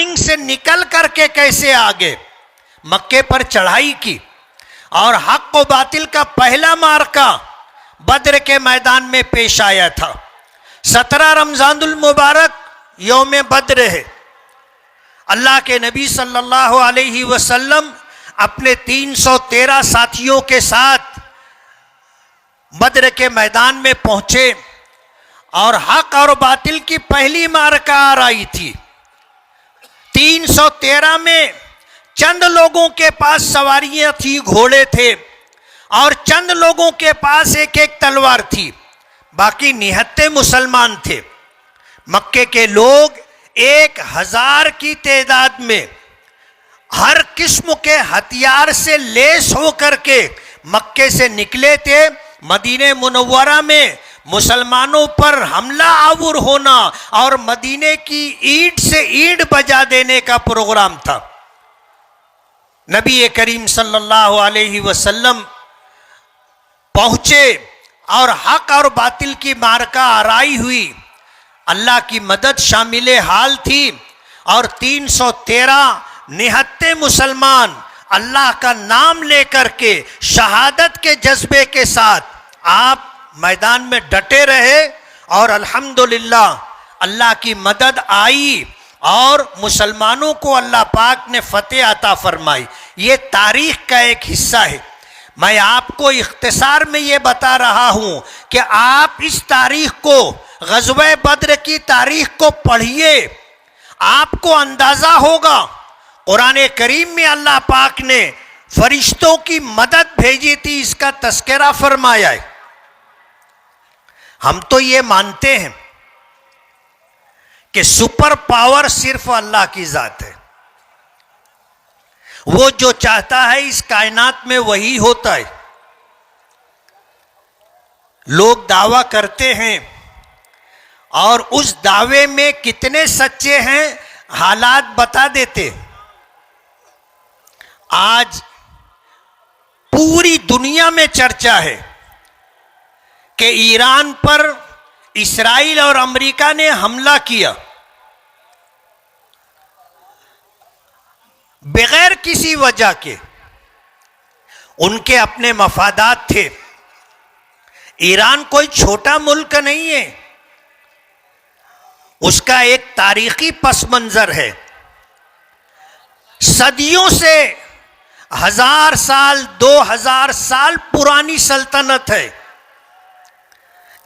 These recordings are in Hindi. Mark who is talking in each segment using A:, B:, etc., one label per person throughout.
A: प्लानिंग से निकल करके कैसे आगे मक्के पर चढ़ाई की, और हक व बातिल का पहला मार्का बद्र के मैदान में पेश आया था। 17 रमजानुल मुबारक यौम बद्र है। अल्लाह के नबी सल्लल्लाहु अलैहि वसल्लम अपने 313 साथियों के साथ बद्र के मैदान में पहुंचे और हक और बातिल की पहली मारका आ रही थी। 313 में चंद लोगों के पास सवारियां थी, घोड़े थे, और चंद लोगों के पास एक एक तलवार थी, बाकी निहत्ते मुसलमान थे। मक्के के लोग 1000 की तादाद में हर किस्म के हथियार से लैस होकर के मक्के से निकले थे। मदीने मुनव्वरा में मुसलमानों पर हमला आवर होना और मदीने की ईंट से ईंट बजा देने का प्रोग्राम था। नबी करीम सल्लल्लाहु अलैहि वसल्लम पहुंचे और हक और बातिल की मारका आराई हुई। अल्लाह की मदद शामिल हाल थी और 313 निहत्ते मुसलमान अल्लाह का नाम लेकर के शहादत के जज्बे के साथ आप मैदान में डटे रहे, और अल्हम्दुलिल्लाह अल्लाह की मदद आई और मुसलमानों को अल्लाह पाक ने फतेह अता फरमाई। ये तारीख का एक हिस्सा है। मैं आपको इख्तिसार में ये बता रहा हूं कि आप इस तारीख को, ग़ज़वे बद्र की तारीख को पढ़िए, आपको अंदाजा होगा। कुरान करीम में अल्लाह पाक ने फरिश्तों की मदद भेजी थी, इसका तस्करा फरमाया है। हम तो ये मानते हैं कि सुपर पावर सिर्फ अल्लाह की जात है। वो जो चाहता है इस कायनात में वही होता है। लोग दावा करते हैं और उस दावे में कितने सच्चे हैं हालात बता देते। आज पूरी दुनिया में चर्चा है कि ईरान पर इस्राइल और अमेरिका ने हमला किया बगैर किसी वजह के। उनके अपने मफादात थे। ईरान कोई छोटा मुल्क नहीं है, उसका एक तारीखी पस मंजर है। सदियों से 1000 साल 2000 साल पुरानी सल्तनत है।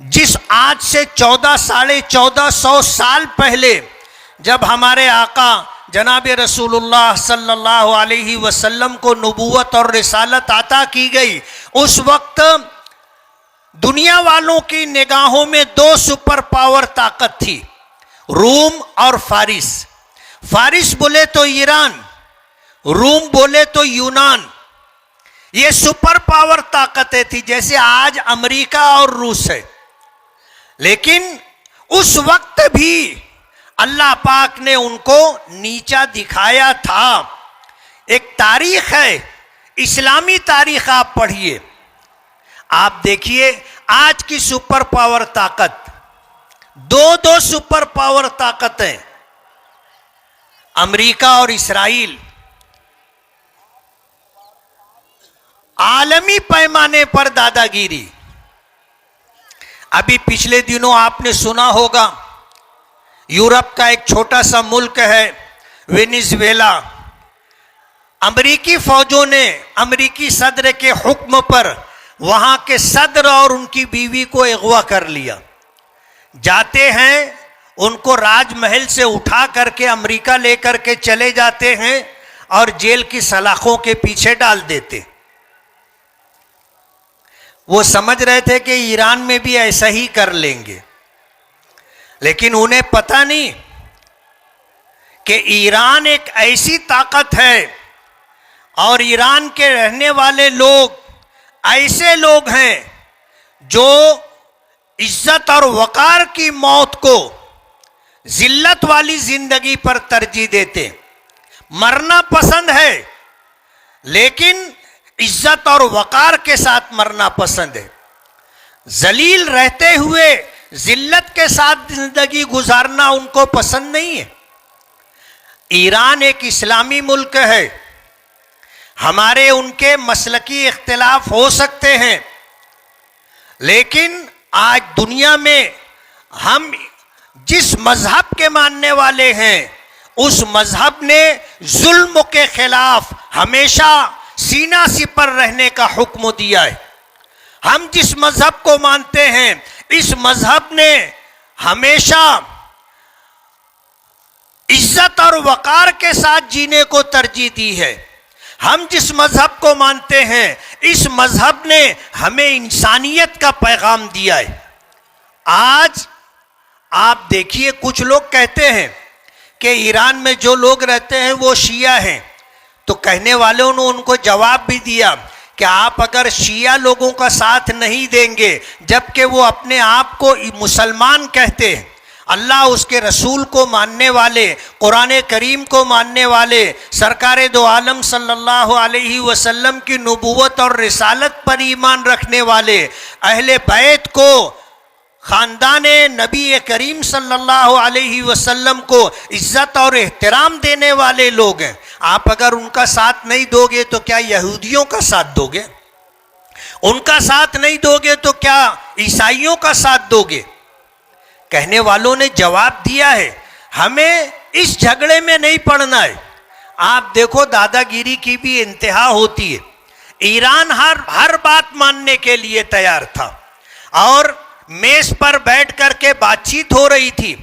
A: जिस आज से 1400 साल पहले जब हमारे आका जनाब रसूलुल्लाह सल्लल्लाहु अलैहि वसल्लम को नबूवत और रिसालत अता की गई, उस वक्त दुनिया वालों की निगाहों में 2 सुपर पावर ताकत थी, रूम और फारिस। फारिस बोले तो ईरान, रूम बोले तो यूनान। ये सुपर पावर ताकतें थी, जैसे आज अमेरिका और रूस है। लेकिन उस वक्त भी अल्लाह पाक ने उनको नीचा दिखाया था। एक तारीख है, इस्लामी तारीख आप पढ़िए, आप देखिए आज की सुपर पावर ताकत, 2 सुपर पावर ताकतें अमेरिका और इस्राइल आलमी पैमाने पर दादागिरी। अभी पिछले दिनों आपने सुना होगा, यूरोप का एक छोटा सा मुल्क है वेनेजुएला, अमेरिकी फौजों ने अमेरिकी सदर के हुक्म पर वहां के सदर और उनकी बीवी को अगवा कर लिया। जाते हैं, उनको राजमहल से उठा करके अमेरिका लेकर के चले जाते हैं और जेल की सलाखों के पीछे डाल देते। वो समझ रहे थे कि ईरान में भी ऐसा ही कर लेंगे, लेकिन उन्हें पता नहीं कि ईरान एक ऐसी ताकत है और ईरान के रहने वाले लोग ऐसे लोग हैं जो इज्जत और वकार की मौत को जिल्लत वाली जिंदगी पर तरजीह देते। मरना पसंद है, लेकिन इज्जत और वकार के साथ मरना पसंद है। जलील रहते हुए जिल्लत के साथ जिंदगी गुजारना उनको पसंद नहीं है। ईरान एक इस्लामी मुल्क है, हमारे उनके मसलकी इख्तिलाफ हो सकते हैं, लेकिन आज दुनिया में हम जिस मजहब के मानने वाले हैं उस मजहब ने जुल्म के खिलाफ हमेशा सीना सिपर रहने का हुक्म दिया है। हम जिस मजहब को मानते हैं इस मजहब ने हमेशा इज्जत और वकार के साथ जीने को तरजीह दी है। हम जिस मजहब को मानते हैं इस मजहब ने हमें इंसानियत का पैगाम दिया है। आज आप देखिए, कुछ लोग कहते हैं कि ईरान में जो लोग रहते हैं वो शिया हैं, तो कहने वालों ने उनको जवाब भी दिया कि आप अगर शिया लोगों का साथ नहीं देंगे, जबकि वो अपने आप को मुसलमान कहते हैं, अल्लाह उसके रसूल को मानने वाले, कुरान करीम को मानने वाले, सरकार दो आलम सल्लल्लाहु अलैहि वसल्लम की नबूवत और रिसालत पर ईमान रखने वाले, अहले बैत को, ख़ानदान नबी करीम सल्लल्लाहु अलैहि वसल्लम को इज़्ज़त और एहतराम देने वाले लोग हैं। आप अगर उनका साथ नहीं दोगे तो क्या यहूदियों का साथ दोगे? उनका साथ नहीं दोगे तो क्या ईसाइयों का साथ दोगे? कहने वालों ने जवाब दिया है, हमें इस झगड़े में नहीं पड़ना है। आप देखो, दादागिरी की भी इंतहा होती है। ईरान हर बात मानने के लिए तैयार था और मेज पर बैठ करके बातचीत हो रही थी।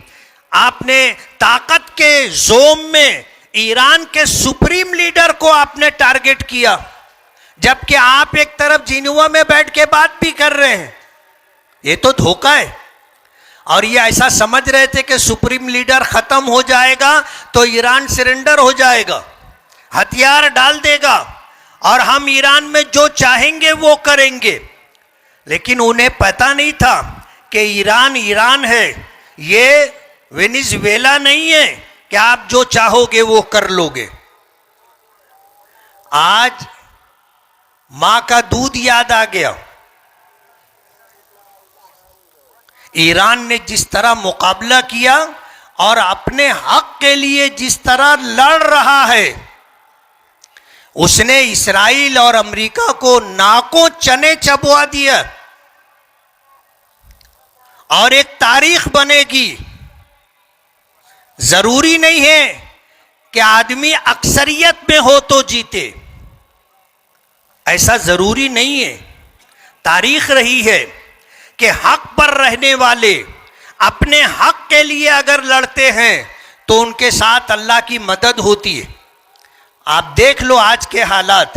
A: आपने ताकत के जोम में ईरान के सुप्रीम लीडर को आपने टारगेट किया, जबकि आप एक तरफ जिनेवा में बैठ के बात भी कर रहे हैं। ये तो धोखा है। और ये ऐसा समझ रहे थे कि सुप्रीम लीडर खत्म हो जाएगा तो ईरान सरेंडर हो जाएगा, हथियार डाल देगा और हम ईरान में जो चाहेंगे वो करेंगे। लेकिन उन्हें पता नहीं था कि ईरान ईरान है, ये वेनेजुएला नहीं है कि आप जो चाहोगे वो कर लोगे। आज मां का दूध याद आ गया। ईरान ने जिस तरह मुकाबला किया और अपने हक के लिए जिस तरह लड़ रहा है, उसने इस्राइल और अमेरिका को नाकों चने चबवा दिया और एक तारीख बनेगी। जरूरी नहीं है कि आदमी अक्सरियत में हो तो जीते, ऐसा जरूरी नहीं है। तारीख रही है कि हक पर रहने वाले अपने हक के लिए अगर लड़ते हैं तो उनके साथ अल्लाह की मदद होती है। आप देख लो आज के हालात,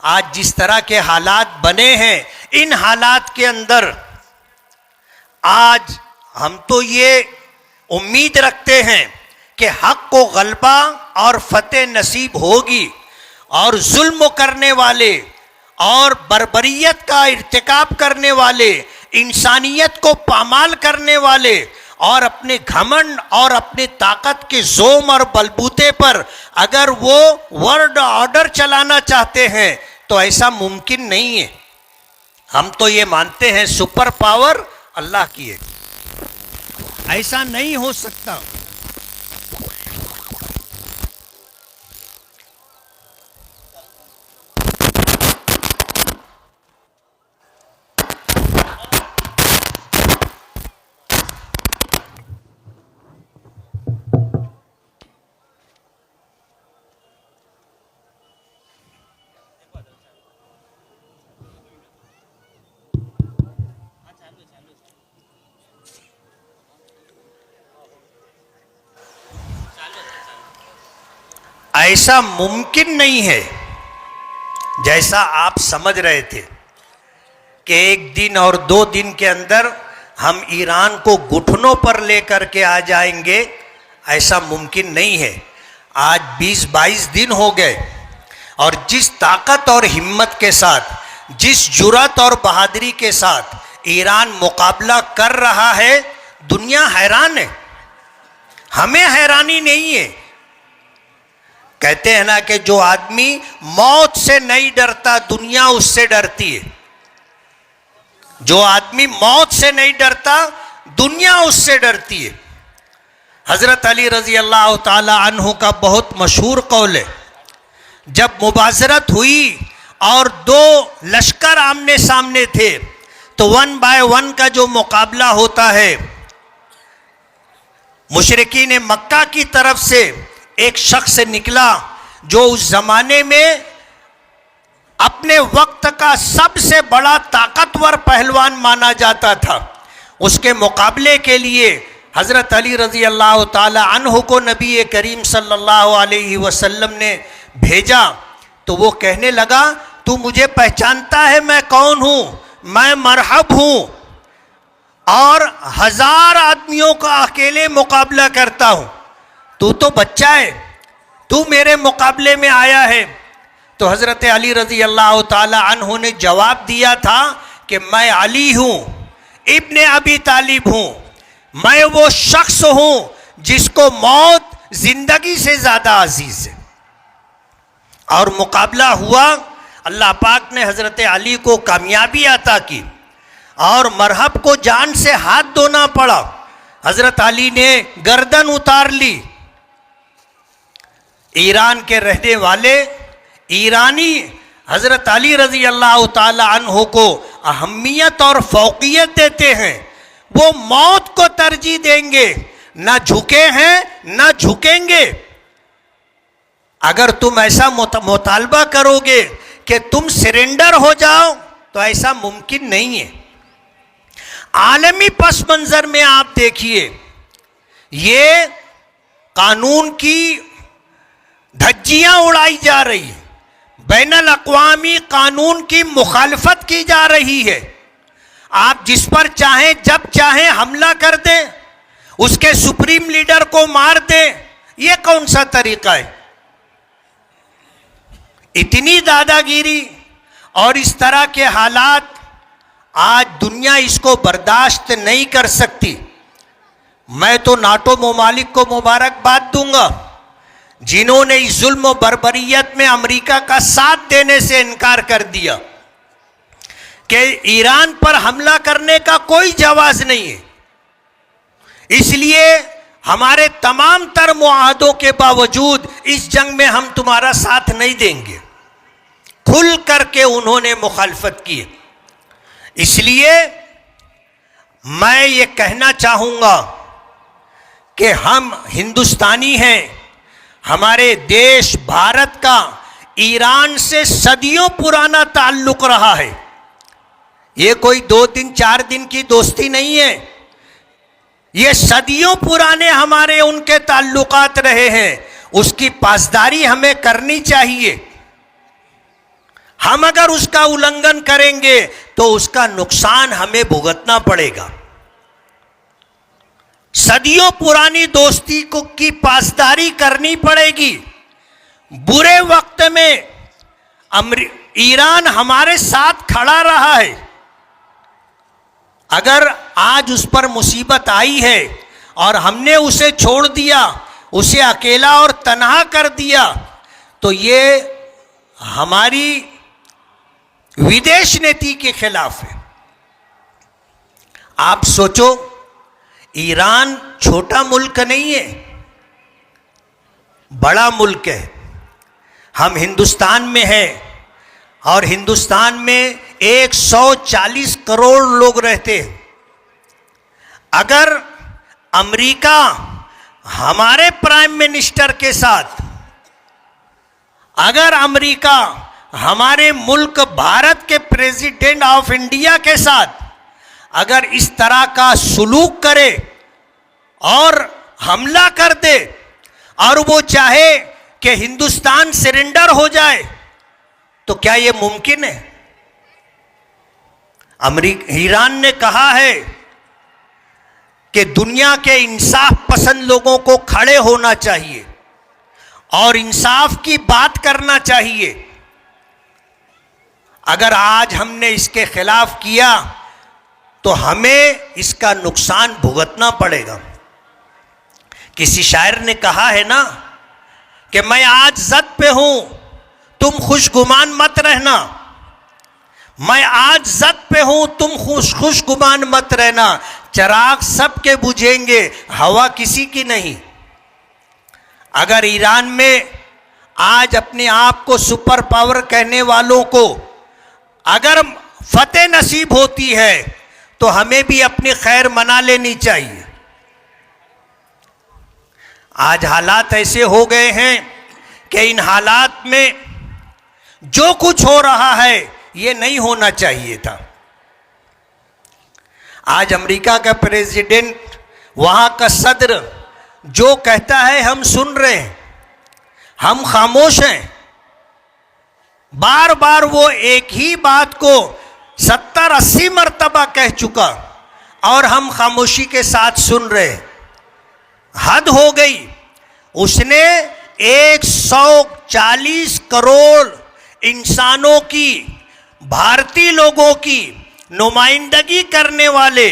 A: आज जिस तरह के हालात बने हैं, इन हालात के अंदर आज हम तो ये उम्मीद रखते हैं कि हक को गलबा और फतेह नसीब होगी और जुल्म करने वाले और बर्बरियत का इर्तिकाब करने वाले, इंसानियत को पामाल करने वाले और अपने घमंड और अपने ताकत के जोम और बलबूते पर अगर वो वर्ल्ड ऑर्डर चलाना चाहते हैं तो ऐसा मुमकिन नहीं है। हम तो ये मानते हैं सुपर पावर अल्लाह की है, ऐसा नहीं हो सकता। ऐसा मुमकिन नहीं है जैसा आप समझ रहे थे कि एक दिन और 2 दिन के अंदर हम ईरान को घुटनों पर लेकर के आ जाएंगे, ऐसा मुमकिन नहीं है। आज 20-22 दिन हो गए और जिस ताकत और हिम्मत के साथ, जिस जुर्रत और बहादुरी के साथ ईरान मुकाबला कर रहा है, दुनिया हैरान है। हमें हैरानी नहीं है। कहते हैं ना कि जो आदमी मौत से नहीं डरता, दुनिया उससे डरती है। जो आदमी मौत से नहीं डरता, दुनिया उससे डरती है। हज़रत अली रज़ी अल्लाह ताला अन्हु का बहुत मशहूर कौल है, जब मुबाज़रत हुई और दो लश्कर आमने सामने थे तो 1 बाय 1 का जो मुकाबला होता है, मुशरिकीन मक्का की तरफ से एक शख्स निकला जो उस ज़माने में अपने वक्त का सबसे बड़ा ताकतवर पहलवान माना जाता था। उसके मुकाबले के लिए हज़रत अली रज़ी अल्लाह ताला अन्हु को नबी करीम सल्लल्लाहु अलैहि वसल्लम ने भेजा। तो वो कहने लगा, तू मुझे पहचानता है मैं कौन हूँ? मैं मरहब हूँ और 1000 आदमियों का अकेले मुकाबला करता हूँ। तू तो बच्चा है, तू मेरे मुकाबले में आया है। तो हज़रत अली रज़ी अल्लाह ताला अन्हु ने जवाब दिया था कि मैं अली हूँ, इब्ने अबी तालिब हूँ, मैं वो शख्स हूँ जिसको मौत जिंदगी से ज़्यादा अजीज़ है। और मुकाबला हुआ, अल्लाह पाक ने हज़रत अली को कामयाबी अता की और मरहब को जान से हाथ धोना पड़ा। हज़रत अली ने गर्दन उतार ली। ईरान के रहने वाले ईरानी हज़रत अली रज़ी अल्लाह ताला अन्हु को अहमियत और फौकियत देते हैं। वो मौत को तरजीह देंगे, ना झुके हैं ना झुकेंगे। अगर तुम ऐसा मुतालबा करोगे कि तुम सरेंडर हो जाओ तो ऐसा मुमकिन नहीं है। आलमी पस मंज़र में आप देखिए, ये कानून की धज्जियां उड़ाई जा रही है, बैनुल अक़वामी कानून की मुखालफत की जा रही है। आप जिस पर चाहें जब चाहें हमला कर दें, उसके सुप्रीम लीडर को मार दें, यह कौन सा तरीका है? इतनी दादागिरी और इस तरह के हालात, आज दुनिया इसको बर्दाश्त नहीं कर सकती। मैं तो नाटो ममालिक को मुबारकबाद दूंगा जिन्होंने इस जुल्म बर्बरियत में अमेरिका का साथ देने से इनकार कर दिया कि ईरान पर हमला करने का कोई जवाज नहीं है। इसलिए हमारे तमाम तर मुआहदों के बावजूद इस जंग में हम तुम्हारा साथ नहीं देंगे। खुल करके उन्होंने मुखालफत की। इसलिए मैं ये कहना चाहूँगा कि हम हिंदुस्तानी हैं, हमारे देश भारत का ईरान से सदियों पुराना ताल्लुक रहा है। ये कोई 2 दिन 4 दिन की दोस्ती नहीं है, ये सदियों पुराने हमारे उनके ताल्लुकात रहे हैं। उसकी पासदारी हमें करनी चाहिए। हम अगर उसका उल्लंघन करेंगे तो उसका नुकसान हमें भुगतना पड़ेगा। सदियों पुरानी दोस्ती को की पासदारी करनी पड़ेगी। बुरे वक्त में ईरान हमारे साथ खड़ा रहा है। अगर आज उस पर मुसीबत आई है और हमने उसे छोड़ दिया, उसे अकेला और तन्हा कर दिया, तो ये हमारी विदेश नीति के खिलाफ है। आप सोचो, ईरान छोटा मुल्क नहीं है, बड़ा मुल्क है। हम हिंदुस्तान में हैं और हिंदुस्तान में 140 करोड़ लोग रहते हैं। अगर अमेरिका हमारे प्राइम मिनिस्टर के साथ, अगर अमेरिका हमारे मुल्क भारत के प्रेसिडेंट ऑफ इंडिया के साथ अगर इस तरह का सुलूक करे और हमला कर दे और वो चाहे कि हिंदुस्तान सरेंडर हो जाए, तो क्या ये मुमकिन है? ईरान ने कहा है कि दुनिया के इंसाफ पसंद लोगों को खड़े होना चाहिए और इंसाफ की बात करना चाहिए। अगर आज हमने इसके खिलाफ किया तो हमें इसका नुकसान भुगतना पड़ेगा। किसी शायर ने कहा है ना कि मैं आज जद पे हूं, तुम खुशगुमान मत रहना। मैं आज जद पे हूं, तुम खुशगुमान मत रहना। चिराग सबके बुझेंगे, हवा किसी की नहीं। अगर ईरान में आज अपने आप को सुपर पावर कहने वालों को अगर फतेह नसीब होती है तो हमें भी अपनी खैर मना लेनी चाहिए। आज हालात ऐसे हो गए हैं कि इन हालात में जो कुछ हो रहा है ये नहीं होना चाहिए था। आज अमेरिका का प्रेसिडेंट, वहां का सदर जो कहता है हम सुन रहे हैं, हम खामोश हैं। बार बार वो एक ही बात को 70-80 मरतबा कह चुका और हम खामोशी के साथ सुन रहे हैं। हद हो गई। उसने 140 करोड़ इंसानों की, भारतीय लोगों की नुमाइंदगी करने वाले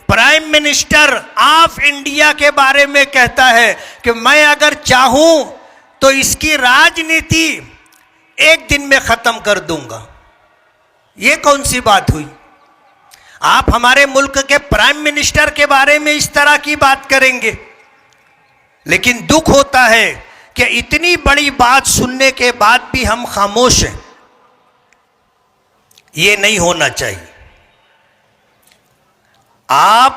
A: प्राइम मिनिस्टर ऑफ इंडिया के बारे में कहता है कि मैं अगर चाहूं तो इसकी राजनीति एक दिन में खत्म कर दूंगा। ये कौन सी बात हुई? आप हमारे मुल्क के प्राइम मिनिस्टर के बारे में इस तरह की बात करेंगे? लेकिन दुख होता है कि इतनी बड़ी बात सुनने के बाद भी हम खामोश हैं। ये नहीं होना चाहिए। आप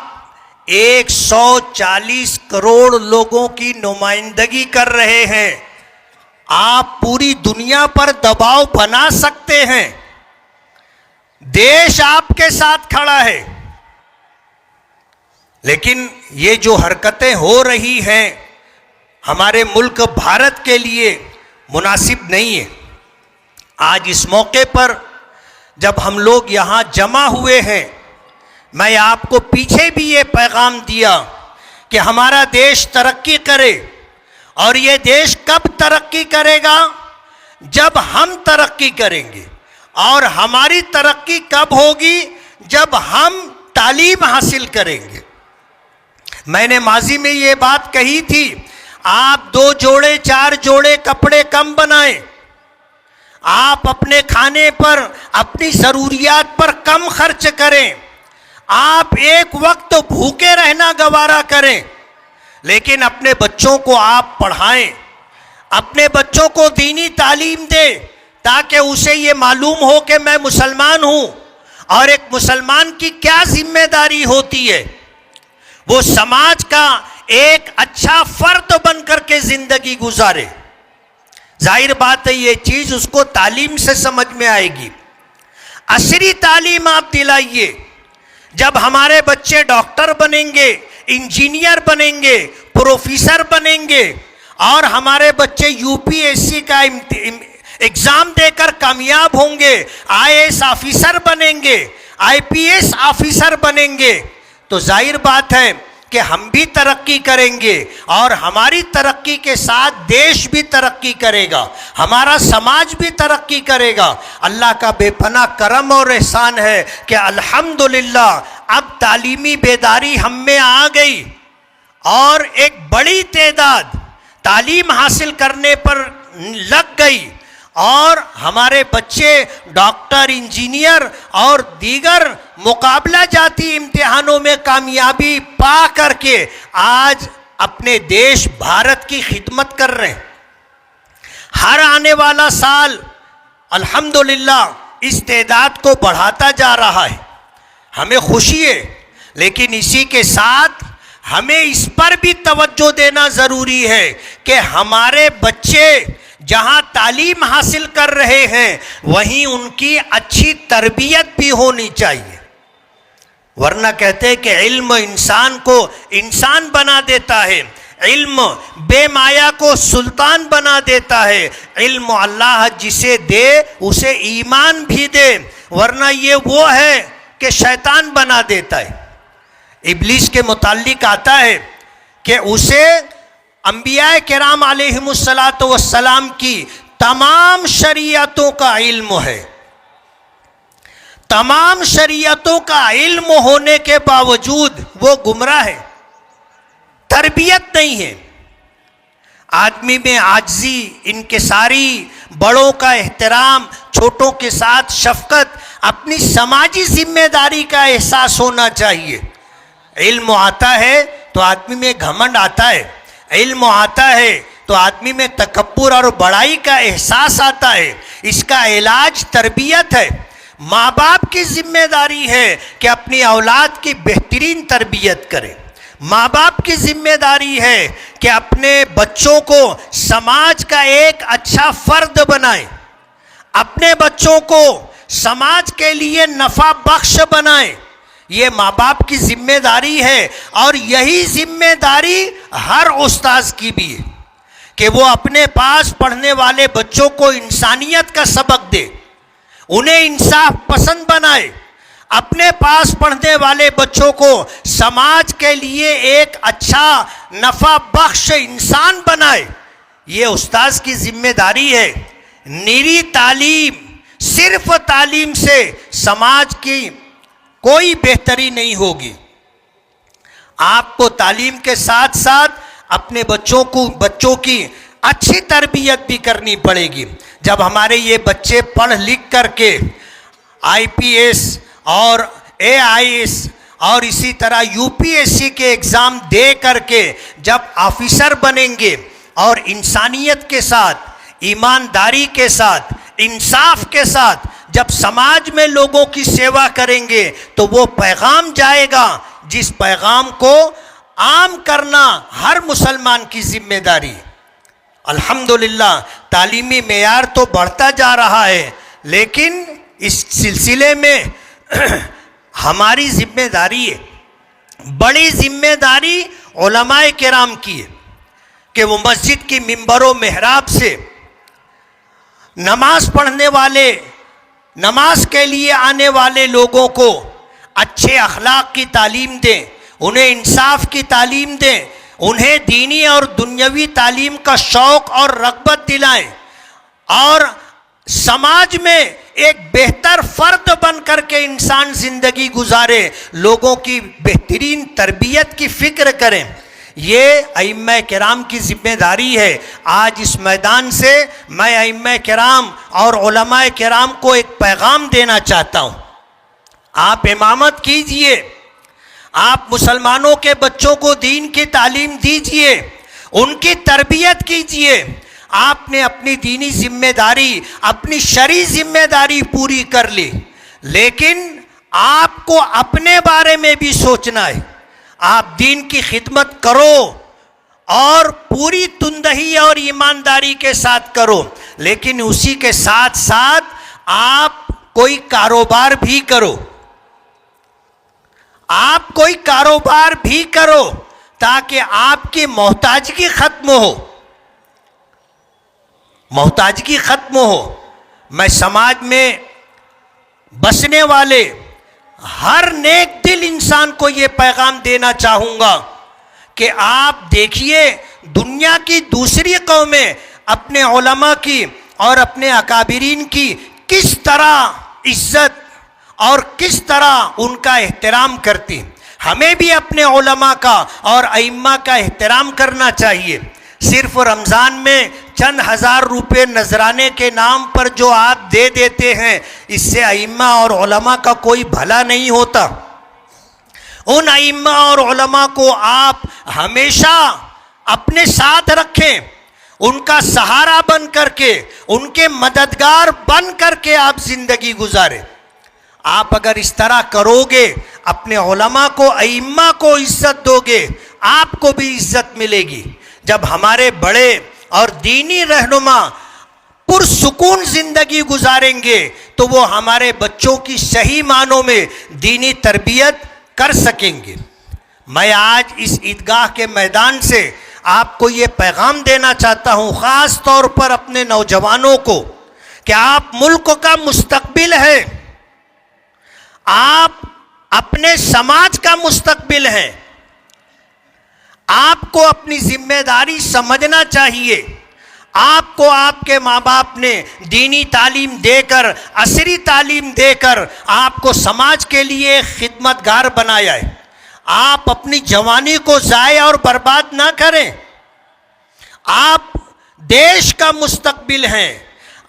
A: 140 करोड़ लोगों की नुमाइंदगी कर रहे हैं। आप पूरी दुनिया पर दबाव बना सकते हैं। देश आपके साथ खड़ा है। लेकिन ये जो हरकतें हो रही हैं हमारे मुल्क भारत के लिए मुनासिब नहीं है। आज इस मौके पर जब हम लोग यहाँ जमा हुए हैं, मैं आपको पीछे भी ये पैगाम दिया कि हमारा देश तरक्की करे। और ये देश कब तरक्की करेगा? जब हम तरक्की करेंगे। और हमारी तरक्की कब होगी? जब हम तालीम हासिल करेंगे। मैंने माजी में ये बात कही थी, आप 2 जोड़े 4 जोड़े कपड़े कम बनाएं। आप अपने खाने पर, अपनी ज़रूरियात पर कम खर्च करें। आप एक वक्त भूखे रहना गवारा करें, लेकिन अपने बच्चों को आप पढ़ाएं, अपने बच्चों को दीनी तालीम दें, ताकि उसे ये मालूम हो कि मैं मुसलमान हूं और एक मुसलमान की क्या जिम्मेदारी होती है। वो समाज का एक अच्छा फर्द बनकर के जिंदगी गुजारे। जाहिर बात है ये चीज उसको तालीम से समझ में आएगी। असली तालीम आप दिलाइए। जब हमारे बच्चे डॉक्टर बनेंगे, इंजीनियर बनेंगे, प्रोफेसर बनेंगे और हमारे बच्चे यूपीएससी का एग्जाम देकर कामयाब होंगे, आईएएस ऑफिसर बनेंगे, आईपीएस ऑफिसर बनेंगे, तो जाहिर बात है कि हम भी तरक्की करेंगे और हमारी तरक्की के साथ देश भी तरक्की करेगा, हमारा समाज भी तरक्की करेगा। अल्लाह का बेपनाह करम और एहसान है कि अल्हम्दुलिल्लाह अब तालीमी बेदारी हम में आ गई और एक बड़ी तादाद तालीम हासिल करने पर लग गई और हमारे बच्चे डॉक्टर, इंजीनियर और दीगर मुकाबला जाती इम्तिहानों में कामयाबी पा करके आज अपने देश भारत की खिदमत कर रहे हैं। हर आने वाला साल अल्हम्दुलिल्लाह इस तादाद को बढ़ाता जा रहा है। हमें खुशी है, लेकिन इसी के साथ हमें इस पर भी तवज्जो देना ज़रूरी है कि हमारे बच्चे जहां तालीम हासिल कर रहे हैं वहीं उनकी अच्छी तरबियत भी होनी चाहिए। वरना कहते हैं कि इल्म इंसान को इंसान बना देता है, इल्म बेमाया को सुल्तान बना देता है। इल्म अल्लाह जिसे दे उसे ईमान भी दे, वरना ये वो है कि शैतान बना देता है। इब्लीस के मुताल्लिक आता है कि उसे अंबिया किराम अलैहिमुस्सलातु वस्सलाम की तमाम शरीयतों का इल्म है। तमाम शरीयतों का इल्म होने के बावजूद वो गुमराह है, तरबियत नहीं है। आदमी में आजिज़ी, इनकिसारी, बड़ों का एहतराम, छोटों के साथ शफकत, अपनी समाजी जिम्मेदारी का एहसास होना चाहिए। इल्म आता है तो आदमी में घमंड आता है, इल्म आता है तो आदमी में तकब्बुर और बड़ाई का एहसास आता है। इसका इलाज तरबियत है। माँ बाप की जिम्मेदारी है कि अपनी औलाद की बेहतरीन तरबियत करें। माँ बाप की जिम्मेदारी है कि अपने बच्चों को समाज का एक अच्छा फर्द बनाएं, अपने बच्चों को समाज के लिए नफा बख्श बनाएं। ये माँ बाप की जिम्मेदारी है और यही जिम्मेदारी हर उस्ताद की भी है कि वो अपने पास पढ़ने वाले बच्चों को इंसानियत का सबक दे, उन्हें इंसाफ पसंद बनाए, अपने पास पढ़ने वाले बच्चों को समाज के लिए एक अच्छा नफा बख्श इंसान बनाए। ये उस्ताद की जिम्मेदारी है। निरी तालीम, सिर्फ तालीम से समाज की कोई बेहतरी नहीं होगी। आपको तालीम के साथ साथ अपने बच्चों की अच्छी तरबियत भी करनी पड़ेगी। जब हमारे ये बच्चे पढ़ लिख करके IPS और AIS और इसी तरह UPSC के एग्ज़ाम दे करके जब ऑफिसर बनेंगे और इंसानियत के साथ, ईमानदारी के साथ, इंसाफ के साथ जब समाज में लोगों की सेवा करेंगे तो वो पैगाम जाएगा जिस पैगाम को आम करना हर मुसलमान की जिम्मेदारी। अल्हम्दुलिल्लाह तालीमी मेयार तो बढ़ता जा रहा है, लेकिन इस सिलसिले में हमारी जिम्मेदारी है, बड़ी जिम्मेदारी उलमाए किराम की है कि वो मस्जिद की मिंबरों मेहराब से नमाज पढ़ने वाले, नमाज के लिए आने वाले लोगों को अच्छे अखलाक की तालीम दें, उन्हें इंसाफ की तालीम दें, उन्हें दीनी और दुनियावी तालीम का शौक़ और रग़बत दिलाएं और समाज में एक बेहतर फ़र्द बन कर के इंसान ज़िंदगी गुजारे, लोगों की बेहतरीन तरबियत की फ़िक्र करें। ये अइम्मा किराम की जिम्मेदारी है। आज इस मैदान से मैं अइम्मा किराम और उलमाए किराम को एक पैगाम देना चाहता हूँ। आप इमामत कीजिए, आप मुसलमानों के बच्चों को दीन की तालीम दीजिए, उनकी तरबियत कीजिए। आपने अपनी दीनी जिम्मेदारी, अपनी शरई जिम्मेदारी पूरी कर ली, लेकिन आपको अपने बारे में भी सोचना है। आप दीन की खिदमत करो और पूरी तुंदही और ईमानदारी के साथ करो, लेकिन उसी के साथ साथ आप कोई कारोबार भी करो, आप कोई कारोबार भी करो ताकि आपकी मोहताजगी खत्म हो, मोहताजगी खत्म हो। मैं समाज में बसने वाले हर नेक दिल इंसान को ये पैगाम देना चाहूँगा कि आप देखिए दुनिया की दूसरी कौमें अपने उलमा की और अपने अकाबिरीन की किस तरह इज्जत और किस तरह उनका एहतराम करती। हमें भी अपने उलमा का और अइम्मा का एहतराम करना चाहिए। सिर्फ रमज़ान में चंद हज़ार रुपये नजराने के नाम पर जो आप दे देते हैं, इससे अइम्मा और उलमा का कोई भला नहीं होता। उन अइम्मा और उलमा को आप हमेशा अपने साथ रखें, उनका सहारा बन करके, उनके मददगार बन करके आप ज़िंदगी गुजारें। आप अगर इस तरह करोगे, अपने उलमा को, अइम्मा को इज्जत दोगे, आपको भी इज्जत मिलेगी। जब हमारे बड़े और दीनी रहनुमा पुरसुकून ज़िंदगी गुजारेंगे तो वो हमारे बच्चों की सही मानों में दीनी तरबियत कर सकेंगे। मैं आज इस ईदगाह के मैदान से आपको ये पैगाम देना चाहता हूँ, ख़ास तौर पर अपने नौजवानों को, कि आप मुल्क का मुस्तकबिल है, आप अपने समाज का मुस्तकबिल हैं। आपको अपनी जिम्मेदारी समझना चाहिए। आपको आपके माँ बाप ने दीनी तालीम देकर, असरी तालीम देकर आपको समाज के लिए खिदमतगार बनाया है। आप अपनी जवानी को ज़ाया और बर्बाद ना करें। आप देश का मुस्तकबिल हैं,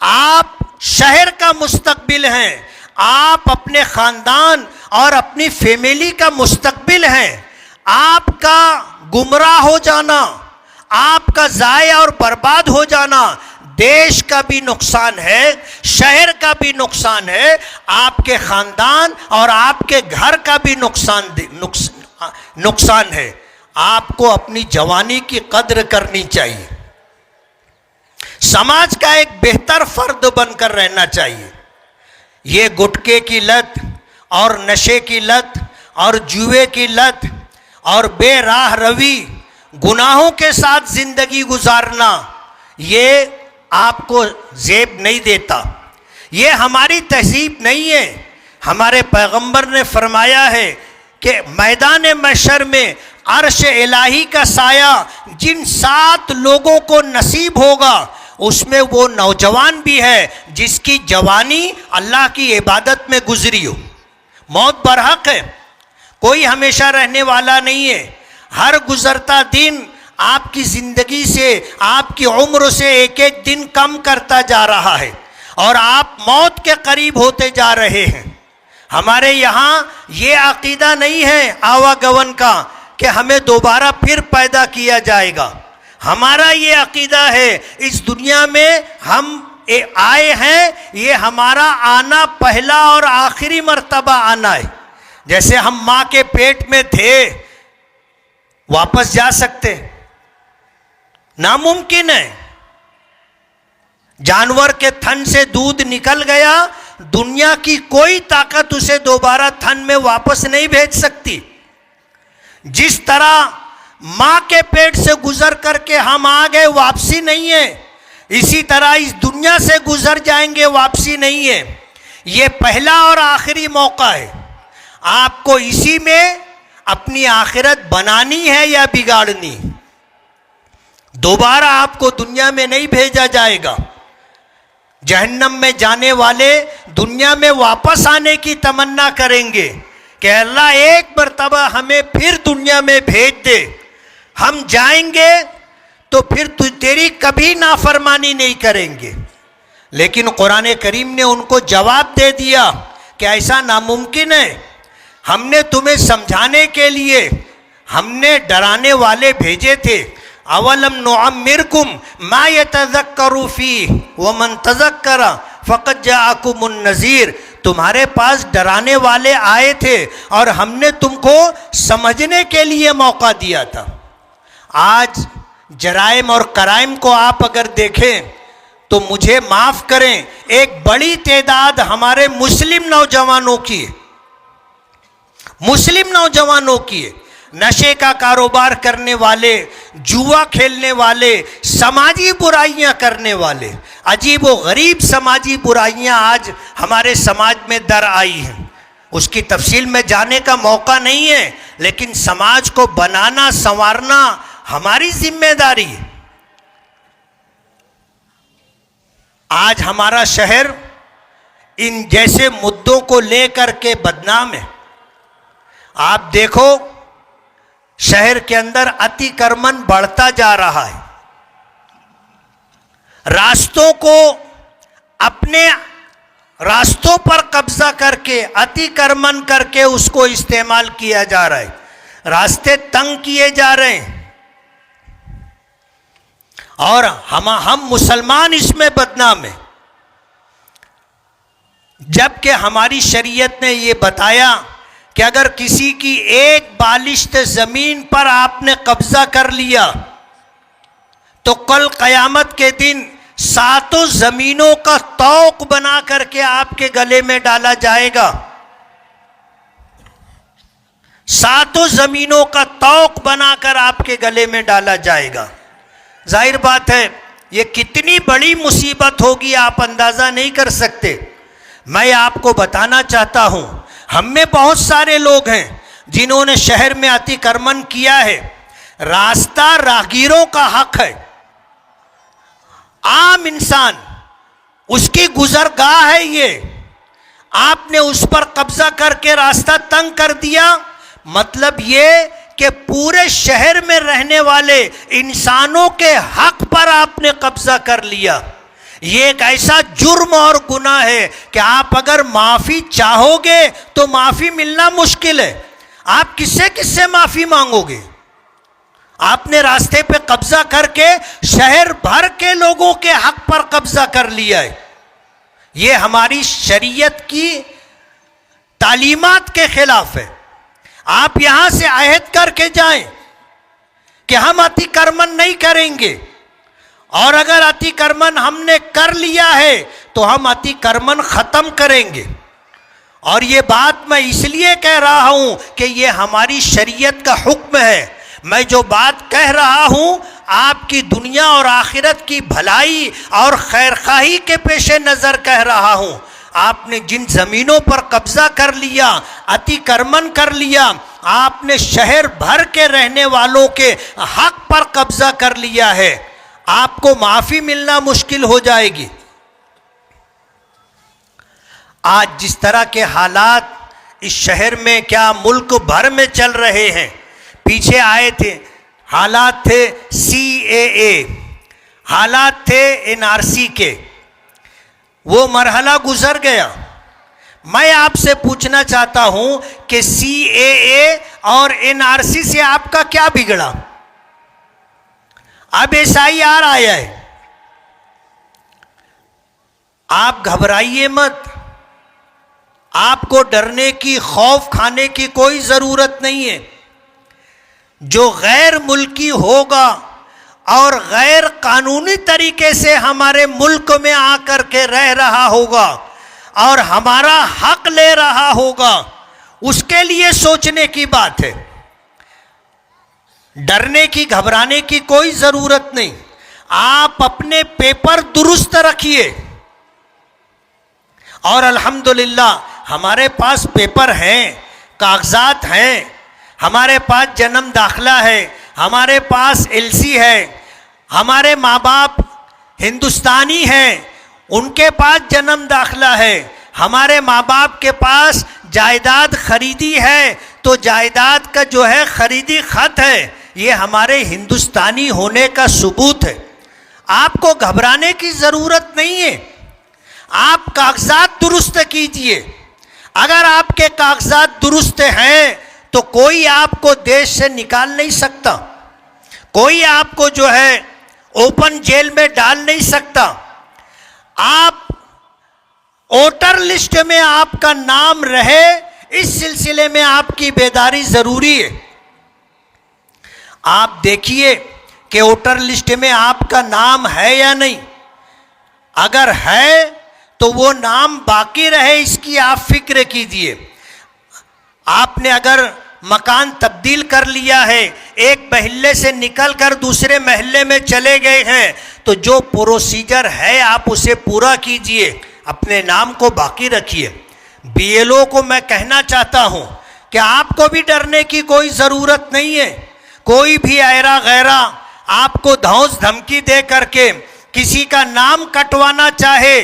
A: आप शहर का मुस्तकबिल हैं, आप अपने खानदान और अपनी फैमिली का मुस्तकबिल हैं। आपका गुमराह हो जाना, आपका ज़ाया और बर्बाद हो जाना देश का भी नुकसान है, शहर का भी नुकसान है, आपके खानदान और आपके घर का भी नुकसान है। आपको अपनी जवानी की कद्र करनी चाहिए, समाज का एक बेहतर फर्द बनकर रहना चाहिए। ये गुटखे की लत और नशे की लत और जुए की लत और बेराह रवी गुनाहों के साथ जिंदगी गुजारना, ये आपको जेब नहीं देता, ये हमारी तहजीब नहीं है। हमारे पैगंबर ने फरमाया है कि मैदान महशर में अर्श इलाही का साया जिन 7 लोगों को नसीब होगा, उसमें वो नौजवान भी है जिसकी जवानी अल्लाह की इबादत में गुजरी हो। मौत बरहक है, कोई हमेशा रहने वाला नहीं है। हर गुजरता दिन आपकी ज़िंदगी से, आपकी उम्र से एक एक दिन कम करता जा रहा है और आप मौत के करीब होते जा रहे हैं। हमारे यहाँ ये अकीदा नहीं है आवागमन का कि हमें दोबारा फिर पैदा किया जाएगा। हमारा ये अकीदा है इस दुनिया में हम आए हैं, ये हमारा आना पहला और आखिरी मर्तबा आना है। जैसे हम माँ के पेट में थे, वापस जा सकते? नामुमकिन है। जानवर के थन से दूध निकल गया, दुनिया की कोई ताकत उसे दोबारा थन में वापस नहीं भेज सकती। जिस तरह मां के पेट से गुजर करके हम आ गए, वापसी नहीं है, इसी तरह इस दुनिया से गुजर जाएंगे, वापसी नहीं है। ये पहला और आखिरी मौका है। आपको इसी में अपनी आखिरत बनानी है या बिगाड़नी। दोबारा आपको दुनिया में नहीं भेजा जाएगा। जहन्नम में जाने वाले दुनिया में वापस आने की तमन्ना करेंगे कि अल्लाह एक मर्तबा हमें फिर दुनिया में भेज दे। हम जाएंगे तो फिर तेरी कभी नाफरमानी नहीं करेंगे। लेकिन कुरान करीम ने उनको जवाब दे दिया कि ऐसा नामुमकिन है। हमने तुम्हें समझाने के लिए हमने डराने वाले भेजे थे। अवलम नुअम्मिरकुम मा यतज़क्करु फीह व मन तज़क्करा फ़क़द जाअकुमुन नज़ीर। तुम्हारे पास डराने वाले आए थे और हमने तुमको समझने के लिए मौका दिया था। आज जराइम और कराइम को आप अगर देखें तो मुझे माफ़ करें, एक बड़ी तादाद हमारे मुस्लिम नौजवानों की है, मुस्लिम नौजवानों की है। नशे का कारोबार करने वाले, जुआ खेलने वाले, समाजी बुराइयां करने वाले, अजीब व गरीब समाजी बुराइयां आज हमारे समाज में दर आई हैं। उसकी तफसील में जाने का मौका नहीं है, लेकिन समाज को बनाना संवारना हमारी जिम्मेदारी है। आज हमारा शहर इन जैसे मुद्दों को लेकर के बदनाम है। आप देखो, शहर के अंदर अतिक्रमण बढ़ता जा रहा है। रास्तों को अपने रास्तों पर कब्जा करके, अतिक्रमण करके उसको इस्तेमाल किया जा रहा है। रास्ते तंग किए जा रहे हैं और हम मुसलमान इसमें बदनाम हैं। जबकि हमारी शरीयत ने ये बताया कि अगर किसी की एक बालिश्त ज़मीन पर आपने कब्जा कर लिया तो कल क़यामत के दिन 7 ज़मीनों का तौक बना करके आपके गले में डाला जाएगा। 7 ज़मीनों का तौक बनाकर आपके गले में डाला जाएगा। जाहिर बात है ये कितनी बड़ी मुसीबत होगी, आप अंदाज़ा नहीं कर सकते। मैं आपको बताना चाहता हूँ, हम में बहुत सारे लोग हैं जिन्होंने शहर में अतिक्रमण किया है। रास्ता राहगीरों का हक है। आम इंसान, उसकी गुजरगाह है ये, आपने उस पर कब्जा करके रास्ता तंग कर दिया। मतलब ये कि पूरे शहर में रहने वाले इंसानों के हक पर आपने कब्जा कर लिया। ये एक ऐसा जुर्म और गुनाह है कि आप अगर माफी चाहोगे तो माफी मिलना मुश्किल है। आप किससे किससे माफी मांगोगे? आपने रास्ते पे कब्जा करके शहर भर के लोगों के हक पर कब्जा कर लिया है। ये हमारी शरीयत की तालीमात के खिलाफ है। आप यहां से अहद करके जाएं कि हम अतिक्रमण नहीं करेंगे, और अगर अतिक्रमण हमने कर लिया है तो हम अतिक्रमण खत्म करेंगे। और ये बात मैं इसलिए कह रहा हूं कि ये हमारी शरीयत का हुक्म है। मैं जो बात कह रहा हूं आपकी दुनिया और आखिरत की भलाई और खैरखाही के पेशे नज़र कह रहा हूं। आपने जिन ज़मीनों पर कब्जा कर लिया, अतिक्रमण कर लिया, आपने शहर भर के रहने वालों के हक पर कब्जा कर लिया है, आपको माफ़ी मिलना मुश्किल हो जाएगी। आज जिस तरह के हालात इस शहर में, क्या मुल्क भर में चल रहे हैं, पीछे आए थे हालात थे CAA, हालात थे NRC के, वो मरहला गुजर गया। मैं आपसे पूछना चाहता हूं कि CAA और NRC से आपका क्या बिगड़ा? अब SIR आया है, आप घबराइए मत, आपको डरने की, खौफ खाने की कोई जरूरत नहीं है। जो गैर मुल्की होगा और गैर कानूनी तरीके से हमारे मुल्क में आकर के रह रहा होगा और हमारा हक ले रहा होगा, उसके लिए सोचने की बात है। डरने की, घबराने की कोई जरूरत नहीं। आप अपने पेपर दुरुस्त रखिए, और अल्हम्दुलिल्लाह हमारे पास पेपर हैं, कागजात हैं, हमारे पास जन्म दाखिला है, हमारे पास LC है, हमारे माँ बाप हिंदुस्तानी हैं, उनके पास जन्म दाखिला है, हमारे माँ बाप के पास जायदाद खरीदी है तो जायदाद का जो है खरीदी खत है, ये हमारे हिंदुस्तानी होने का सबूत है। आपको घबराने की ज़रूरत नहीं है। आप कागजात दुरुस्त कीजिए। अगर आपके कागजात दुरुस्त हैं तो कोई आपको देश से निकाल नहीं सकता, कोई आपको जो है ओपन जेल में डाल नहीं सकता। आप वोटर लिस्ट में आपका नाम रहे, इस सिलसिले में आपकी बेदारी जरूरी है। आप देखिए कि वोटर लिस्ट में आपका नाम है या नहीं। अगर है तो वो नाम बाकी रहे, इसकी आप फिक्र कीजिए। आपने अगर मकान तब्दील कर लिया है, एक महल्ले से निकलकर दूसरे महल्ले में चले गए हैं, तो जो प्रोसीजर है आप उसे पूरा कीजिए, अपने नाम को बाकी रखिए। BLO को मैं कहना चाहता हूं कि आपको भी डरने की कोई ज़रूरत नहीं है। कोई भी ऐरा गैरा आपको धौंस धमकी दे करके किसी का नाम कटवाना चाहे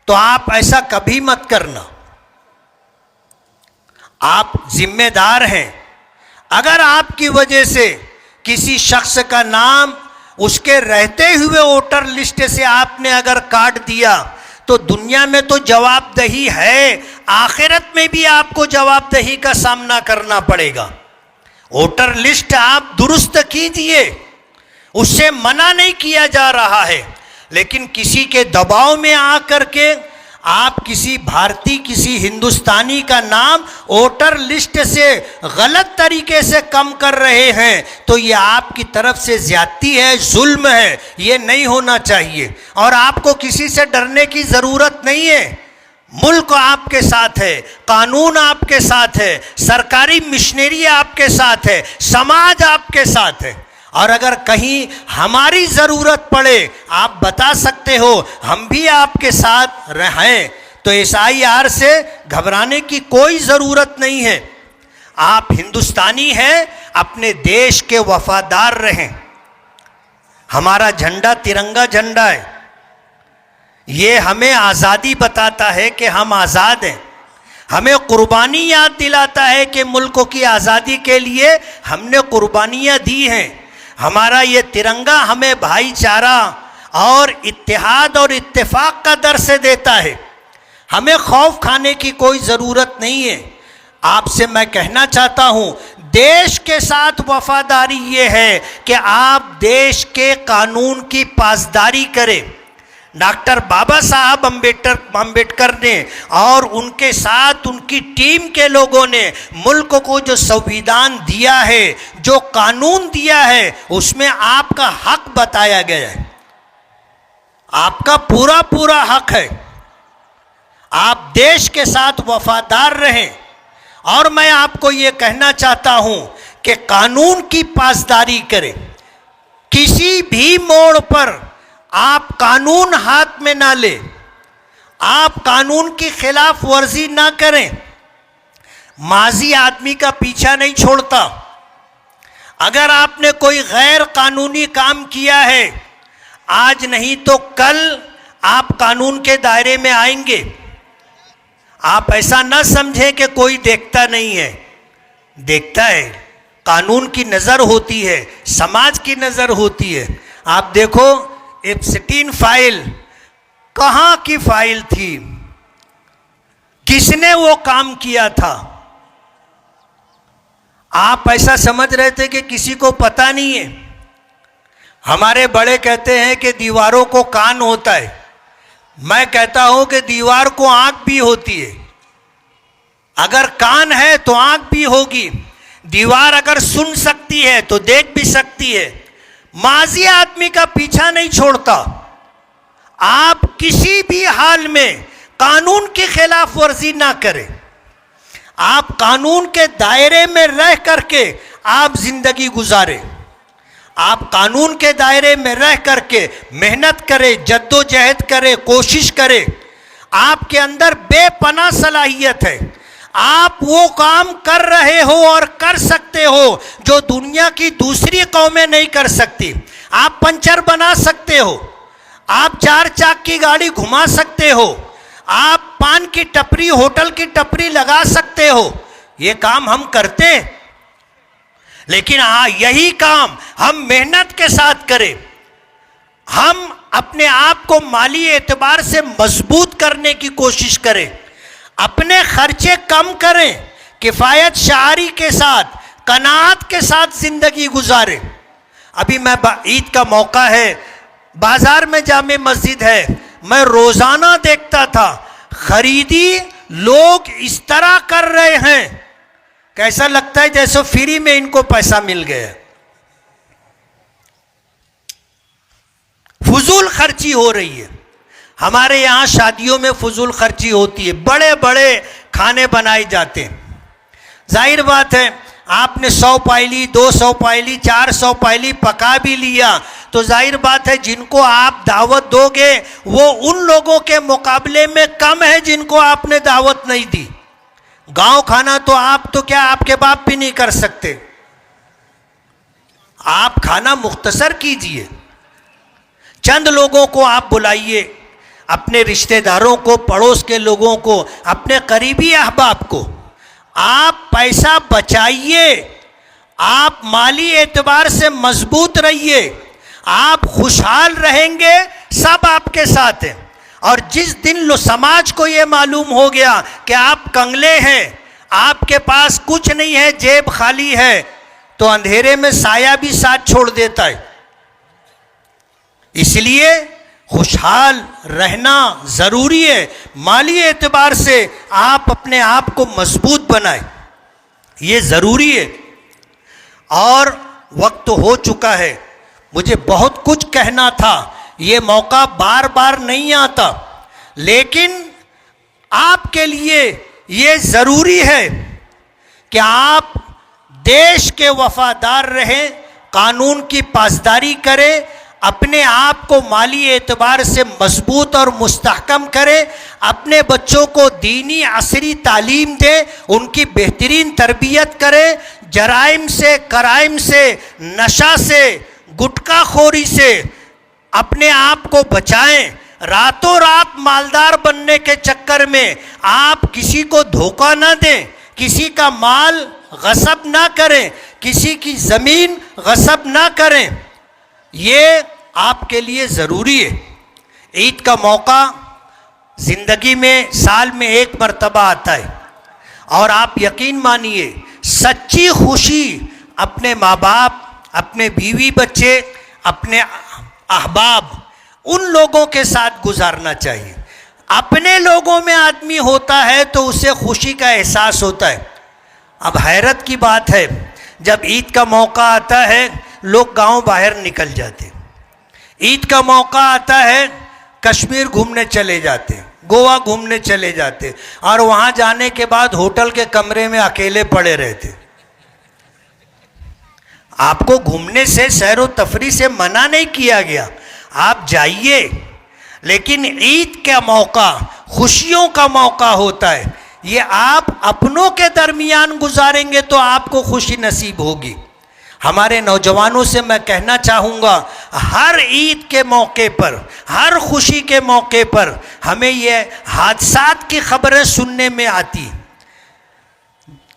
A: तो आप ऐसा कभी मत करना। आप जिम्मेदार हैं। अगर आपकी वजह से किसी शख्स का नाम उसके रहते हुए वोटर लिस्ट से आपने अगर काट दिया तो दुनिया में तो जवाबदेही है, आखिरत में भी आपको जवाबदेही का सामना करना पड़ेगा। वोटर लिस्ट आप दुरुस्त कीजिए, उससे मना नहीं किया जा रहा है, लेकिन किसी के दबाव में आकर के आप किसी भारतीय, किसी हिंदुस्तानी का नाम वोटर लिस्ट से गलत तरीके से कम कर रहे हैं तो ये आपकी तरफ से ज्यादती है, जुल्म है, ये नहीं होना चाहिए। और आपको किसी से डरने की ज़रूरत नहीं है। मुल्क आपके साथ है, कानून आपके साथ है, सरकारी मिशनरी आपके साथ है, समाज आपके साथ है। और अगर कहीं हमारी ज़रूरत पड़े आप बता सकते हो, हम भी आपके साथ रहें। तो SIR से घबराने की कोई ज़रूरत नहीं है। आप हिंदुस्तानी हैं, अपने देश के वफादार रहें। हमारा झंडा तिरंगा झंडा है, ये हमें आज़ादी बताता है कि हम आज़ाद हैं। हमें कुर्बानी याद दिलाता है कि मुल्क की आज़ादी के लिए हमने कुर्बानियाँ दी हैं। हमारा ये तिरंगा हमें भाईचारा और इत्तेहाद और इत्तेफाक का दर्स देता है। हमें खौफ खाने की कोई ज़रूरत नहीं है। आपसे मैं कहना चाहता हूँ, देश के साथ वफादारी ये है कि आप देश के कानून की पासदारी करें। डॉक्टर बाबा साहब अम्बेडकर ने और उनके साथ उनकी टीम के लोगों ने मुल्क को जो संविधान दिया है, जो कानून दिया है, उसमें आपका हक बताया गया है। आपका पूरा पूरा हक है, आप देश के साथ वफादार रहें। और मैं आपको ये कहना चाहता हूं कि कानून की पासदारी करें। किसी भी मोड़ पर आप कानून हाथ में ना लें, आप कानून की खिलाफ वर्जी ना करें। माजी आदमी का पीछा नहीं छोड़ता। अगर आपने कोई गैर कानूनी काम किया है, आज नहीं तो कल आप कानून के दायरे में आएंगे। आप ऐसा न समझें कि कोई देखता नहीं है, देखता है। कानून की नज़र होती है, समाज की नज़र होती है। आप देखो, एप्स्टीन फाइल कहाँ की फाइल थी, किसने वो काम किया था? आप ऐसा समझ रहे थे कि किसी को पता नहीं है। हमारे बड़े कहते हैं कि दीवारों को कान होता है। मैं कहता हूं कि दीवार को आंख भी होती है। अगर कान है तो आंख भी होगी। दीवार अगर सुन सकती है तो देख भी सकती है। माजी आदमी का पीछा नहीं छोड़ता। आप किसी भी हाल में कानून की खिलाफ वर्जी ना करें। आप कानून के दायरे में रह करके आप जिंदगी गुजारें। आप कानून के दायरे में रह करके मेहनत करें, जद्दोजहद करें, कोशिश करें। आपके अंदर बेपनाह सलाहियत है। आप वो काम कर रहे हो और कर सकते हो जो दुनिया की दूसरी कौमें नहीं कर सकती। आप पंचर बना सकते हो, आप 4 चाक की गाड़ी घुमा सकते हो, आप पान की टपरी, होटल की टपरी लगा सकते हो। ये काम हम करते हैं, लेकिन हाँ, यही काम हम मेहनत के साथ करें। हम अपने आप को माली एतबार से मजबूत करने की कोशिश करें, अपने खर्चे कम करें, किफ़ायत शारी के साथ, कनात के साथ जिंदगी गुजारें। अभी मैं ईद का मौका है, बाजार में जामे मस्जिद है, मैं रोजाना देखता था खरीदी लोग इस तरह कर रहे हैं, कैसा लगता है जैसे फ्री में इनको पैसा मिल गया। फजूल खर्ची हो रही है। हमारे यहाँ शादियों में फजूल खर्ची होती है, बड़े बड़े खाने बनाए जाते हैं। जाहिर बात है, आपने 100 पायली, 200 पायली, 400 पायली पका भी लिया तो जाहिर बात है जिनको आप दावत दोगे वो उन लोगों के मुकाबले में कम है जिनको आपने दावत नहीं दी। गांव खाना तो आप तो क्या, आपके बाप भी नहीं कर सकते। आप खाना मुख्तसर कीजिए, चंद लोगों को आप बुलाइए, अपने रिश्तेदारों को, पड़ोस के लोगों को, अपने करीबी अहबाब को। आप पैसा बचाइए, आप माली एतबार से मजबूत रहिए, आप खुशहाल रहेंगे, सब आपके साथ हैं। और जिस दिन समाज को ये मालूम हो गया कि आप कंगले हैं, आपके पास कुछ नहीं है, जेब खाली है, तो अंधेरे में साया भी साथ छोड़ देता है। इसलिए खुशहाल रहना ज़रूरी है। माली एतबार से आप अपने आप को मजबूत बनाएं, ये ज़रूरी है। और वक्त हो चुका है, मुझे बहुत कुछ कहना था, ये मौका बार बार नहीं आता, लेकिन आपके लिए ये ज़रूरी है कि आप देश के वफादार रहें, कानून की पासदारी करें, अपने आप को माली एतबार से मजबूत और मुस्तहकम करें, अपने बच्चों को दीनी असरी तालीम दें, उनकी बेहतरीन तरबियत करें, जराइम से, कराइम से, नशा से, गुटखा खोरी से अपने आप को बचाएं। रातों रात मालदार बनने के चक्कर में आप किसी को धोखा ना दें, किसी का माल गसब ना करें, किसी की ज़मीन गसब ना करें। ये आपके लिए ज़रूरी है। ईद का मौका ज़िंदगी में साल में एक मर्तबा आता है, और आप यकीन मानिए सच्ची खुशी अपने माँ बाप, अपने बीवी बच्चे, अपने अहबाब, उन लोगों के साथ गुजारना चाहिए। अपने लोगों में आदमी होता है तो उसे खुशी का एहसास होता है। अब हैरत की बात है, जब ईद का मौका आता है लोग गांव बाहर निकल जाते, ईद का मौका आता है कश्मीर घूमने चले जाते, गोवा घूमने चले जाते, और वहां जाने के बाद होटल के कमरे में अकेले पड़े रहते। आपको घूमने से, सैर व तफरी से मना नहीं किया गया, आप जाइए, लेकिन ईद का मौका खुशियों का मौका होता है। ये आप अपनों के दरमियान गुजारेंगे तो आपको खुशी नसीब होगी। हमारे नौजवानों से मैं कहना चाहूँगा, हर ईद के मौके पर, हर खुशी के मौके पर हमें ये हादसात की खबरें सुनने में आती।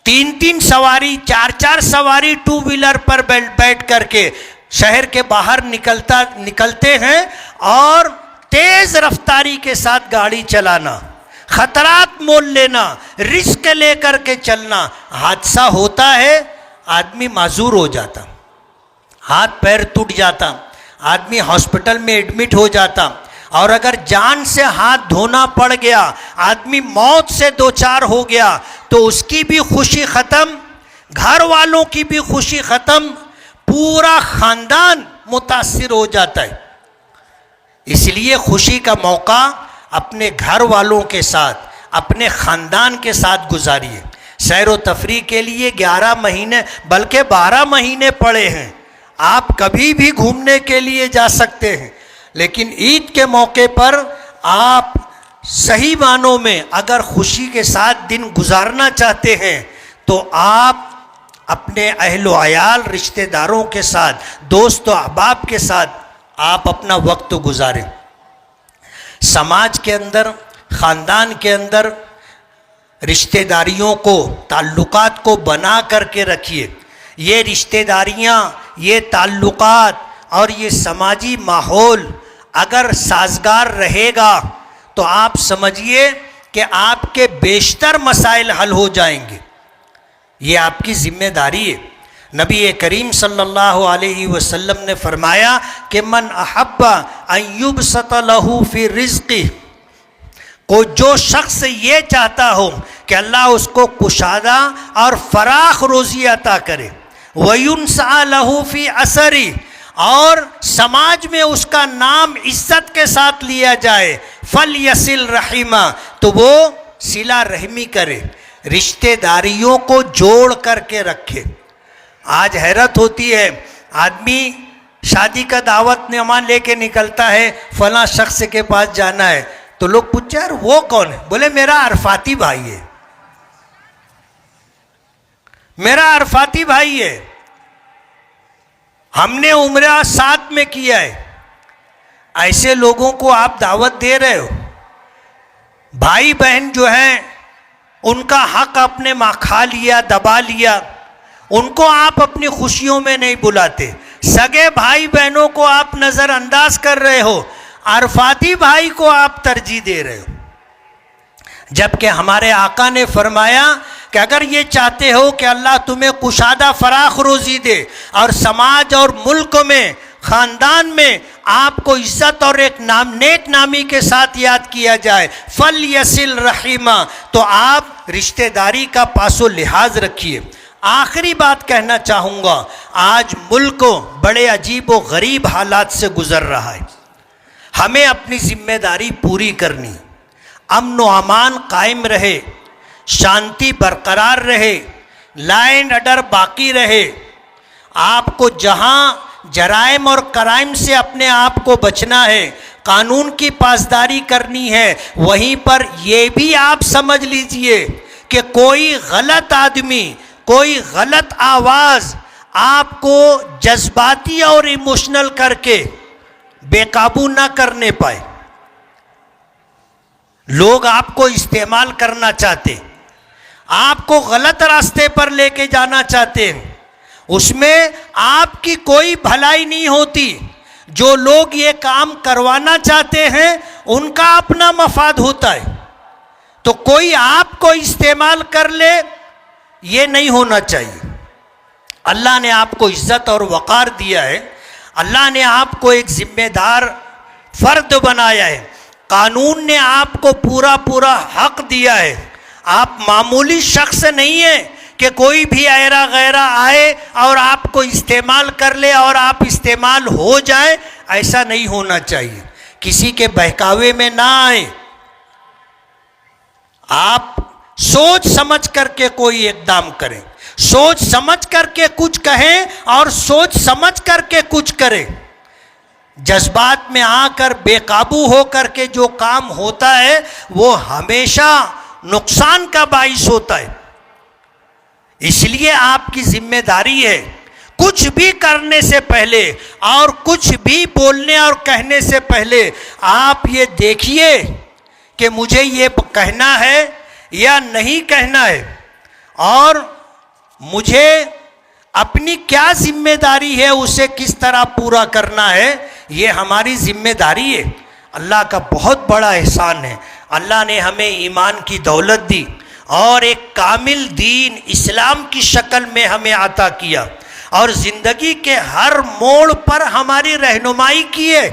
A: 3-3 सवारी, 4-4 सवारी टू व्हीलर पर बैठ करके शहर के बाहर निकलते हैं, और तेज रफ्तारी के साथ गाड़ी चलाना, खतरात मोल लेना, रिस्क लेकर के चलना। हादसा होता है, आदमी माजूर हो जाता, हाथ पैर टूट जाता, आदमी हॉस्पिटल में एडमिट हो जाता, और अगर जान से हाथ धोना पड़ गया, आदमी मौत से दो चार हो गया, तो उसकी भी खुशी ख़त्म, घर वालों की भी खुशी ख़त्म, पूरा ख़ानदान मुतासिर हो जाता है। इसलिए खुशी का मौका अपने घर वालों के साथ, अपने ख़ानदान के साथ गुजारिए। सैर व तफरी के लिए 11 महीने बल्कि 12 महीने पड़े हैं, आप कभी भी घूमने के लिए जा सकते हैं, लेकिन ईद के मौके पर आप सही मानों में अगर खुशी के साथ दिन गुजारना चाहते हैं तो आप अपने अहलो अयाल, रिश्तेदारों के साथ, दोस्त अहबाब के साथ आप अपना वक्त गुजारें। समाज के अंदर, ख़ानदान के अंदर रिश्तेदारियों को, ताल्लुकात को बना करके रखिए। ये रिश्तेदारियाँ, ये ताल्लुकात और ये समाजी माहौल अगर साजगार रहेगा तो आप समझिए कि आपके बेशतर मसाइल हल हो जाएंगे। ये आपकी जिम्मेदारी है। नबी करीम सल्लल्लाहु अलैहि वसल्लम ने फरमाया कि मन अहब्बा अन युबसत लहू फी रिज़्क़ी, को जो शख्स ये चाहता हो कि अल्लाह उसको कुशादा और फराख रोज़ी अता करे, वयुनसा लहू फी असरी, और समाज में उसका नाम इज्जत के साथ लिया जाए, फल यसिल रहीमा, तो वो सिला रहमी करे, रिश्तेदारियों को जोड़ करके रखे। आज हैरत होती है, आदमी शादी का दावत मेहमान लेके निकलता है, फलां शख्स के पास जाना है, तो लोग पूछे यार वो कौन है? बोले मेरा अरफाती भाई है, मेरा अरफाती भाई है, हमने उम्रा साथ में किया है। ऐसे लोगों को आप दावत दे रहे हो। भाई बहन जो हैं उनका हक आपने खा लिया, दबा लिया, उनको आप अपनी खुशियों में नहीं बुलाते। सगे भाई बहनों को आप नज़रअंदाज कर रहे हो, अरफाती भाई को आप तरजीह दे रहे हो। जबकि हमारे आका ने फरमाया कि अगर ये चाहते हो कि अल्लाह तुम्हें कुशादा फराख रोज़ी दे और समाज और मुल्क में, ख़ानदान में आपको इज्जत और एक नेक नामी के साथ याद किया जाए, फल यसिल रहीमा, तो आप रिश्तेदारी का पासो लिहाज रखिए। आखिरी बात कहना चाहूँगा, आज मुल्क बड़े अजीब व गरीब हालात से गुज़र रहा है। हमें अपनी जिम्मेदारी पूरी करनी, अमन व अमान कायम रहे, शांति बरकरार रहे, लाइन ऑर्डर बाकी रहे। आपको जहाँ जराइम और कराइम से अपने आप को बचना है, कानून की पासदारी करनी है, वहीं पर यह भी आप समझ लीजिए कि कोई गलत आदमी, कोई गलत आवाज़ आपको जज्बाती और इमोशनल करके बेकाबू ना करने पाए। लोग आपको इस्तेमाल करना चाहते, आपको गलत रास्ते पर लेके जाना चाहते हैं, उसमें आपकी कोई भलाई नहीं होती। जो लोग ये काम करवाना चाहते हैं उनका अपना मफाद होता है, तो कोई आपको इस्तेमाल कर ले, ये नहीं होना चाहिए। अल्लाह ने आपको इज्जत और वक़ार दिया है, अल्लाह ने आपको एक जिम्मेदार फर्द बनाया है, कानून ने आपको पूरा पूरा हक दिया है। आप मामूली शख्स नहीं है कि कोई भी ऐरा गैरा आए और आपको इस्तेमाल कर ले और आप इस्तेमाल हो जाए, ऐसा नहीं होना चाहिए। किसी के बहकावे में ना आए, आप सोच समझ करके कोई इक़दाम करें, सोच समझ करके कुछ कहें और सोच समझ करके कुछ करें। जज्बात में आकर बेकाबू हो करके जो काम होता है वो हमेशा नुकसान का बाइस होता है। इसलिए आपकी जिम्मेदारी है कुछ भी करने से पहले और कुछ भी बोलने और कहने से पहले आप ये देखिए कि मुझे ये कहना है या नहीं कहना है, और मुझे अपनी क्या जिम्मेदारी है उसे किस तरह पूरा करना है, ये हमारी जिम्मेदारी है। अल्लाह का बहुत बड़ा एहसान है, अल्लाह ने हमें ईमान की दौलत दी और एक कामिल दीन इस्लाम की शक्ल में हमें अता किया, और ज़िंदगी के हर मोड़ पर हमारी रहनुमाई की है,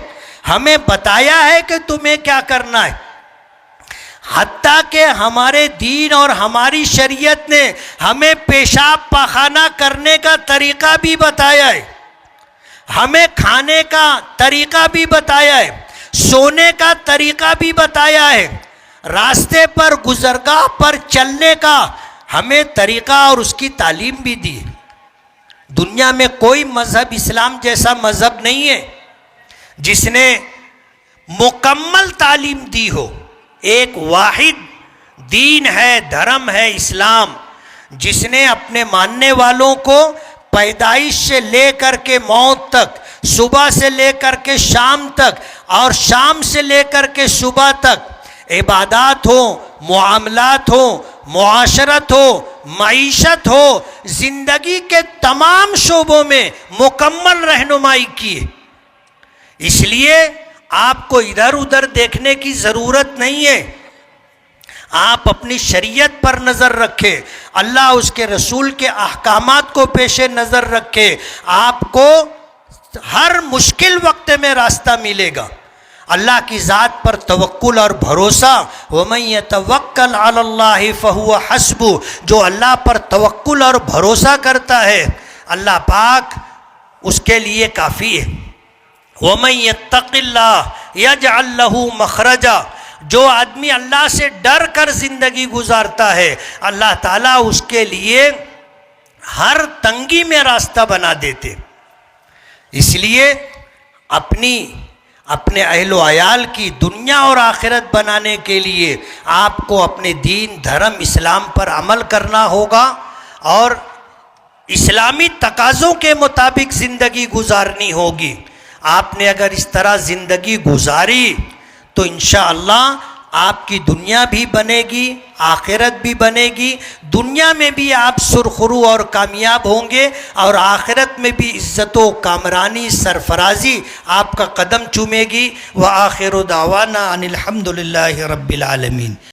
A: हमें बताया है कि तुम्हें क्या करना है। हत्ता के हमारे दीन और हमारी शरीयत ने हमें पेशाब पाखाना करने का तरीक़ा भी बताया है, हमें खाने का तरीक़ा भी बताया है, सोने का तरीक़ा भी बताया है, रास्ते पर गुज़रगाह पर चलने का हमें तरीक़ा और उसकी तालीम भी दी। दुनिया में कोई मज़हब इस्लाम जैसा मज़हब नहीं है जिसने मुकम्मल तालीम दी हो। एक वाहिद दीन है, धर्म है इस्लाम, जिसने अपने मानने वालों को पैदाइश से लेकर के मौत तक, सुबह से लेकर के शाम तक और शाम से लेकर के सुबह तक इबादत हो, मुआमलात हो, मुआशरत हो, मईशत हो, ज़िंदगी के तमाम शोबों में मुकम्मल रहनुमाई की है। इसलिए आपको इधर उधर देखने की ज़रूरत नहीं है, आप अपनी शरीयत पर नज़र रखें, अल्लाह उसके रसूल के अहकामात को पेशे नज़र रखें, आपको हर मुश्किल वक्त में रास्ता मिलेगा। अल्लाह की ज़ात पर तवक्कुल और भरोसा, वमन यतवक्कल अलल्लाहि फहुव हस्बु, जो अल्लाह पर तवक्कुल और भरोसा करता है अल्लाह पाक उसके लिए काफ़ी है। वमन यत्तक़िल्लाह यजअल लहू मखरजा, जो आदमी अल्लाह से डर कर ज़िंदगी गुजारता है अल्लाह ताला उसके लिए हर तंगी में रास्ता बना देते। इसलिए अपने अहलो अयाल की दुनिया और आखिरत बनाने के लिए आपको अपने दीन धर्म इस्लाम पर अमल करना होगा और इस्लामी तकाज़ों के मुताबिक ज़िंदगी गुजारनी होगी। आपने अगर इस तरह ज़िंदगी गुजारी तो इंशाअल्लाह आपकी दुनिया भी बनेगी, आखिरत भी बनेगी। दुनिया में भी आप सुरखरू और कामयाब होंगे और आखिरत में भी इज़्ज़त व कामरानी सरफराजी आपका कदम चूमेगी। व आखिरु दावाना अनिल हम्दुलिल्लाहि रब्बिल आलमीन।